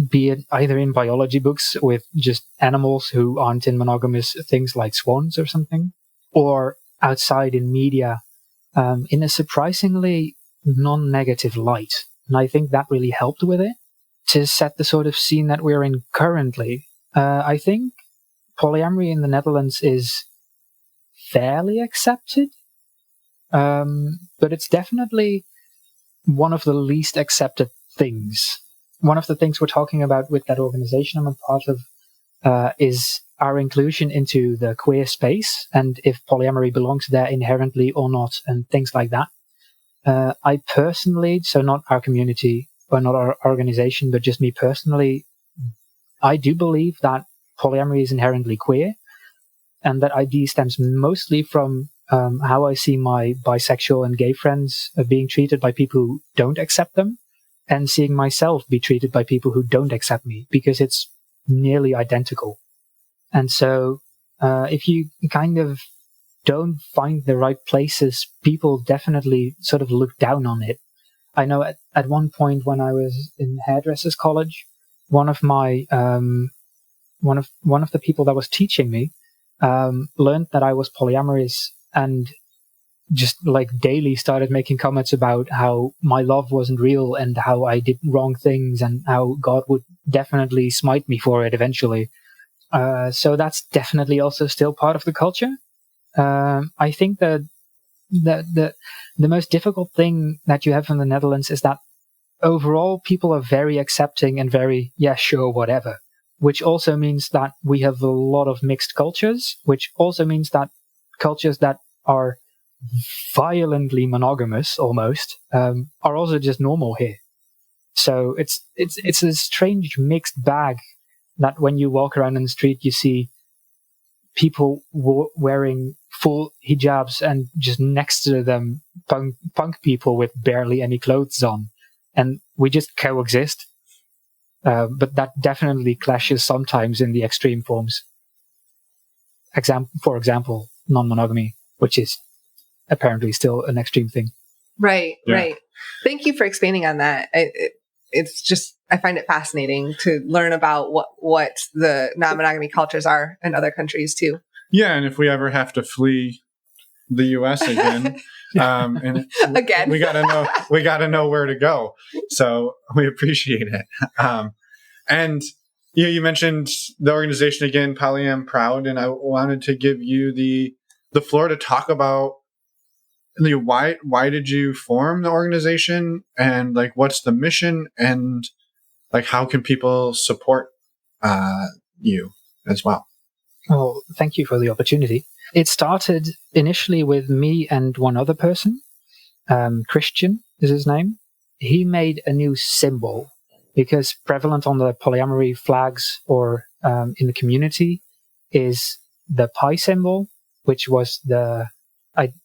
be it either in biology books with just animals who aren't in monogamous things like swans or something, or outside in media in a surprisingly non-negative light. And I think that really helped with it to set the sort of scene that we're in currently. I think polyamory in the Netherlands is fairly accepted, but it's definitely one of the least accepted things. One of the things we're talking about with that organization I'm a part of is our inclusion into the queer space, and if polyamory belongs there inherently or not, and things like that. I personally, so not our community or not our organization, but just me personally, I do believe that polyamory is inherently queer, and that idea stems mostly from how I see my bisexual and gay friends being treated by people who don't accept them, and seeing myself be treated by people who don't accept me, because it's nearly identical. And so if you kind of don't find the right places, people definitely sort of look down on it. I know at one point when I was in hairdressers college, one of my one of the people that was teaching me learned that I was polyamorous, and just like daily started making comments about how my love wasn't real and how I did wrong things and how God would definitely smite me for it eventually. So that's definitely also still part of the culture. I think that the most difficult thing that you have in the Netherlands is that overall people are very accepting and very, yeah, sure, whatever, which also means that we have a lot of mixed cultures, which also means that cultures that are violently monogamous almost, are also just normal here. So it's a strange mixed bag that when you walk around in the street, you see people wearing full hijabs and just next to them punk people with barely any clothes on, and we just coexist. But that definitely clashes sometimes in the extreme forms. For example, non-monogamy, which is apparently still an extreme thing. Right. Thank you for expanding on that. It's just, I find it fascinating to learn about what the non-monogamy cultures are in other countries too. Yeah, and if we ever have to flee the U.S. again, and again, we gotta know where to go. So we appreciate it. And you mentioned the organization again, Polyam Proud, and I wanted to give you the floor to talk about why did you form the organization, and like what's the mission, and like how can people support you as well. Well, thank you for the opportunity. It started initially with me and one other person. Christian is his name. He made a new symbol because prevalent on the polyamory flags or in the community is the pi symbol, which was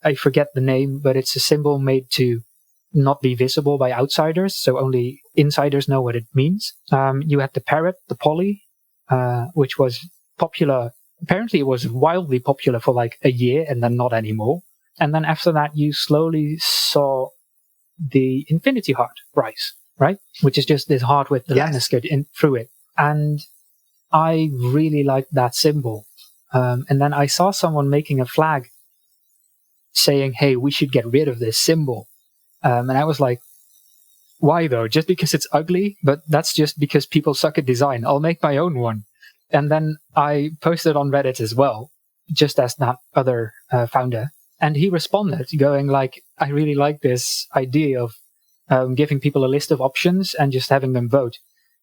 I forget the name, but it's a symbol made to not be visible by outsiders, so only insiders know what it means. You had the parrot, the poly, which was popular. Apparently it was wildly popular for like a year and then not anymore. And then after that, you slowly saw the infinity heart rise, right? Which is just this heart with the lemniscate through it. And I really liked that symbol. And then I saw someone making a flag saying, hey, we should get rid of this symbol. And I was like, why though? Just because it's ugly? But that's just because people suck at design. I'll make my own one. And then I posted on Reddit as well, just as that other founder. And he responded going like, I really like this idea of giving people a list of options and just having them vote.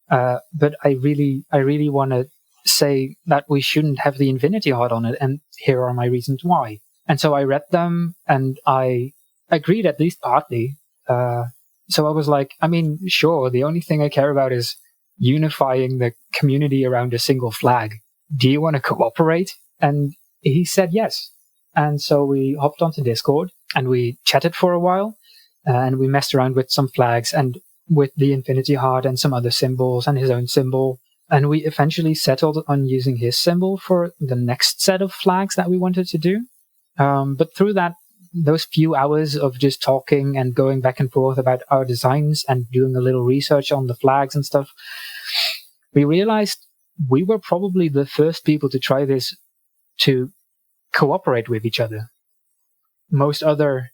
But I really want to say that we shouldn't have the infinity heart on it. And here are my reasons why. And so I read them and I agreed at least partly. So I was like, I mean, sure, the only thing I care about is unifying the community around a single flag. Do you want to cooperate? And he said yes. And so we hopped onto Discord and we chatted for a while and we messed around with some flags and with the infinity heart and some other symbols and his own symbol. And we eventually settled on using his symbol for the next set of flags that we wanted to do. But through those few hours of just talking and going back and forth about our designs and doing a little research on the flags and stuff, we realized we were probably the first people to try this to cooperate with each other. Most other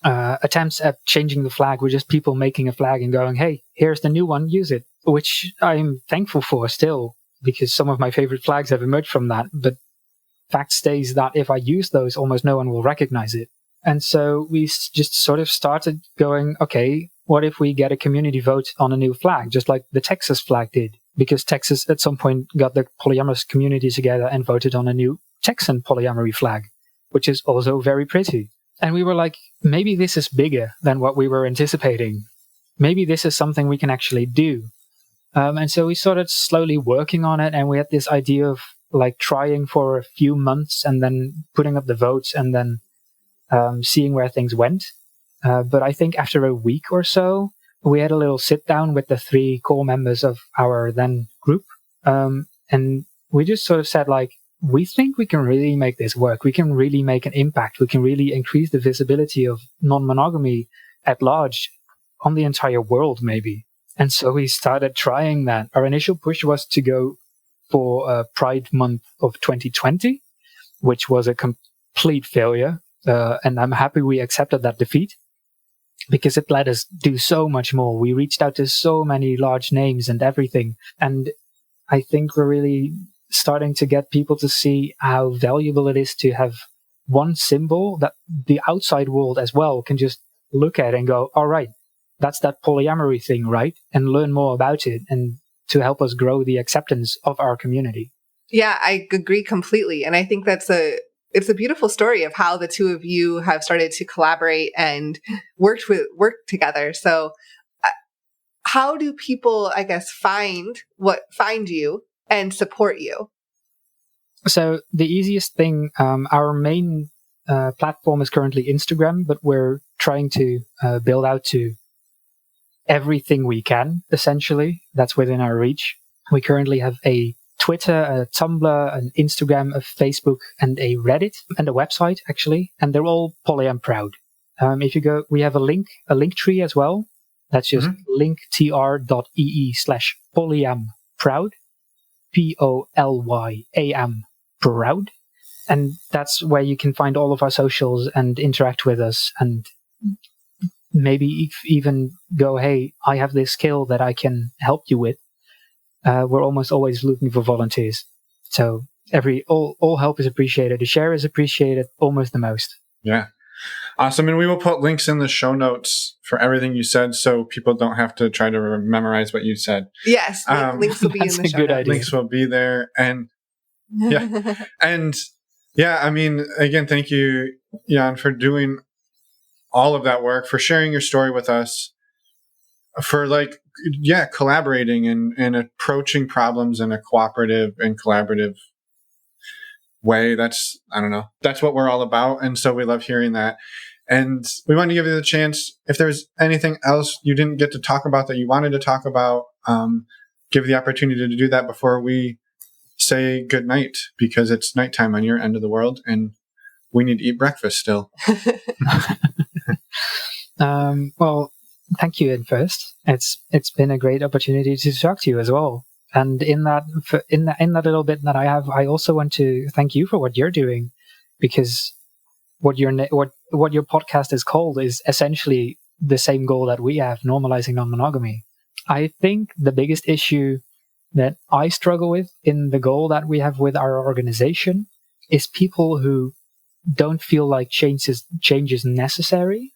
attempts at changing the flag were just people making a flag and going, hey, here's the new one, use it, which I'm thankful for still, because some of my favorite flags have emerged from that. But fact stays that if I use those, almost no one will recognize it. And so we just sort of started going, okay, what if we get a community vote on a new flag, just like the Texas flag did? Because Texas at some point got the polyamorous community together and voted on a new Texan polyamory flag, which is also very pretty. And we were like, maybe this is bigger than what we were anticipating. Maybe this is something we can actually do. And so we started slowly working on it, and we had this idea of like trying for a few months and then putting up the votes and then seeing where things went. But I think after a week or so, we had a little sit down with the 3 core members of our then group. And we just sort of said like, we think we can really make this work. We can really make an impact. We can really increase the visibility of non-monogamy at large on the entire world, maybe. And so we started trying that. Our initial push was to go for Pride Month of 2020, which was a complete failure. And I'm happy we accepted that defeat because it let us do so much more. We reached out to so many large names and everything. And I think we're really starting to get people to see how valuable it is to have one symbol that the outside world as well can just look at and go, all right, that's that polyamory thing, right? And learn more about it and to help us grow the acceptance of our community. Yeah, I agree completely. And I think that's it's a beautiful story of how the two of you have started to collaborate and work together. So how do people, I guess, find you and support you? So the easiest thing, our main platform is currently Instagram, but we're trying to build out to everything we can, essentially, that's within our reach. We currently have a Twitter, a Tumblr, an Instagram, a Facebook, and a Reddit, and a website, actually, and they're all Polyam Proud. If you go, we have a link tree as well. That's just linktr.ee/polyam proud, POLYAM proud. And that's where you can find all of our socials and interact with us, and maybe even go, hey, I have this skill that I can help you with. We're almost always looking for volunteers. So all help is appreciated. A share is appreciated almost the most. Yeah. Awesome. And we will put links in the show notes for everything you said, so people don't have to try to memorize what you said. Yes. Links will be in the show notes. Links will be there. And yeah. And yeah, I mean, again, thank you, Jan, for doing all of that work, for sharing your story with us, for collaborating and approaching problems in a cooperative and collaborative way. That's what we're all about. And so we love hearing that. And we want to give you the chance, if there's anything else you didn't get to talk about that you wanted to talk about, give you the opportunity to do that before we say good night, because it's nighttime on your end of the world and we need to eat breakfast still. Well, thank you at first. It's been a great opportunity to talk to you as well. And in that little bit that I have, I also want to thank you for what you're doing, because what your podcast is called is essentially the same goal that we have, normalizing non-monogamy. I think the biggest issue that I struggle with in the goal that we have with our organization is people who don't feel like change is necessary.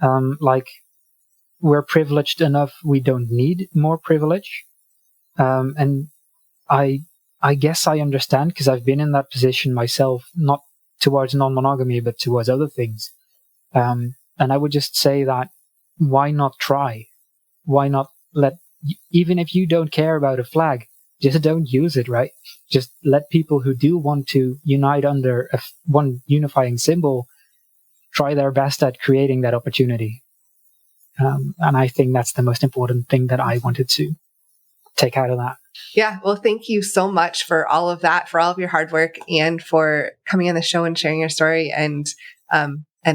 Like, we're privileged enough, we don't need more privilege. And I guess I understand, because I've been in that position myself, not towards non-monogamy, but towards other things. And I would just say that, why not try? Why not even if you don't care about a flag, just don't use it, right? Just let people who do want to unite under one unifying symbol try their best at creating that opportunity. And I think that's the most important thing that I wanted to take out of that. Yeah. Well, thank you so much for all of that, for all of your hard work, and for coming on the show and sharing your story, and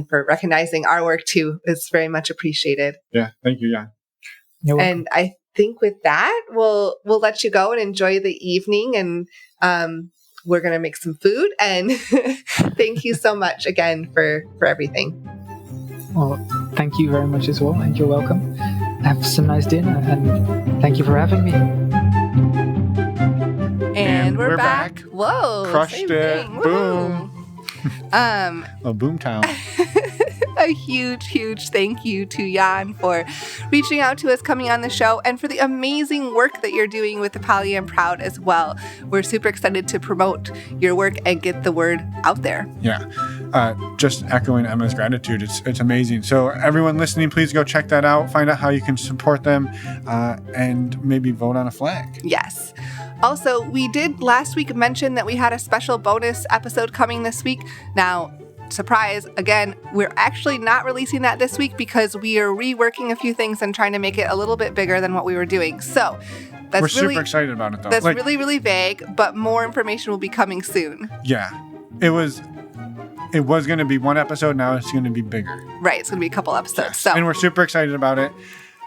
for recognizing our work too. It's very much appreciated. Yeah. Thank you. Yeah. You're welcome. And I think with that, we'll let you go and enjoy the evening, and we're going to make some food. And thank you so much again for everything. Well, thank you very much as well, and you're welcome. Have some nice dinner, and thank you for having me. And we're back. Whoa. Crushed it. Thing. Boom. A boom town. A huge thank you to Jan for reaching out to us, coming on the show, and for the amazing work that you're doing with the Polyam Proud as well. We're super excited to promote your work and get the word out there. Yeah. Just echoing Emma's gratitude. It's amazing. So everyone listening, please go check that out. Find out how you can support them, and maybe vote on a flag. Yes. Also, we did last week mention that we had a special bonus episode coming this week. Now, surprise, again, we're actually not releasing that this week because we are reworking a few things and trying to make it a little bit bigger than what we were doing. So we're super excited about it, though. That's really vague, but more information will be coming soon. Yeah. It was going to be one episode. Now it's going to be bigger. Right. It's going to be a couple episodes. Yes. So. And we're super excited about it.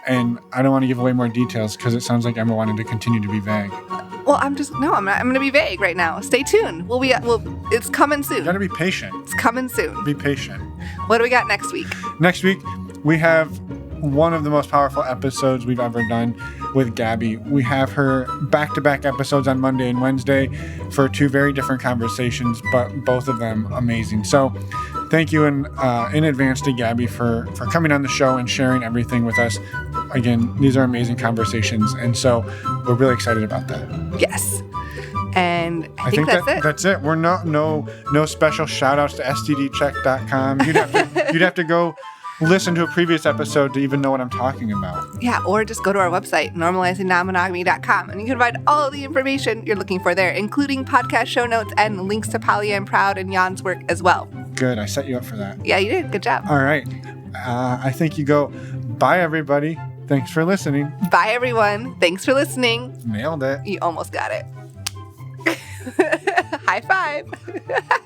And I don't want to give away more details because it sounds like Emma wanted to continue to be vague. Well, I'm not. I'm going to be vague right now. Stay tuned. It's coming soon. You got to be patient. It's coming soon. Be patient. What do we got next week? Next week, we have one of the most powerful episodes we've ever done with Gabby. We have her back-to-back episodes on Monday and Wednesday for two very different conversations, but both of them amazing. So thank you in advance to Gabby for coming on the show and sharing everything with us. Again, these are amazing conversations, and so we're really excited about that. Yes. And I think that's it. That's it. We're no special shout outs to stdcheck.com. You'd have to go listen to a previous episode to even know what I'm talking about. Yeah, or just go to our website, normalizingnonmonogamy.com, and you can find all the information you're looking for there, including podcast show notes and links to Polly and Proud and Jan's work as well. Good. I set you up for that. Yeah, you did. Good job. All right. I think you go, bye, everybody. Thanks for listening. Bye, everyone. Thanks for listening. Nailed it. You almost got it. High five.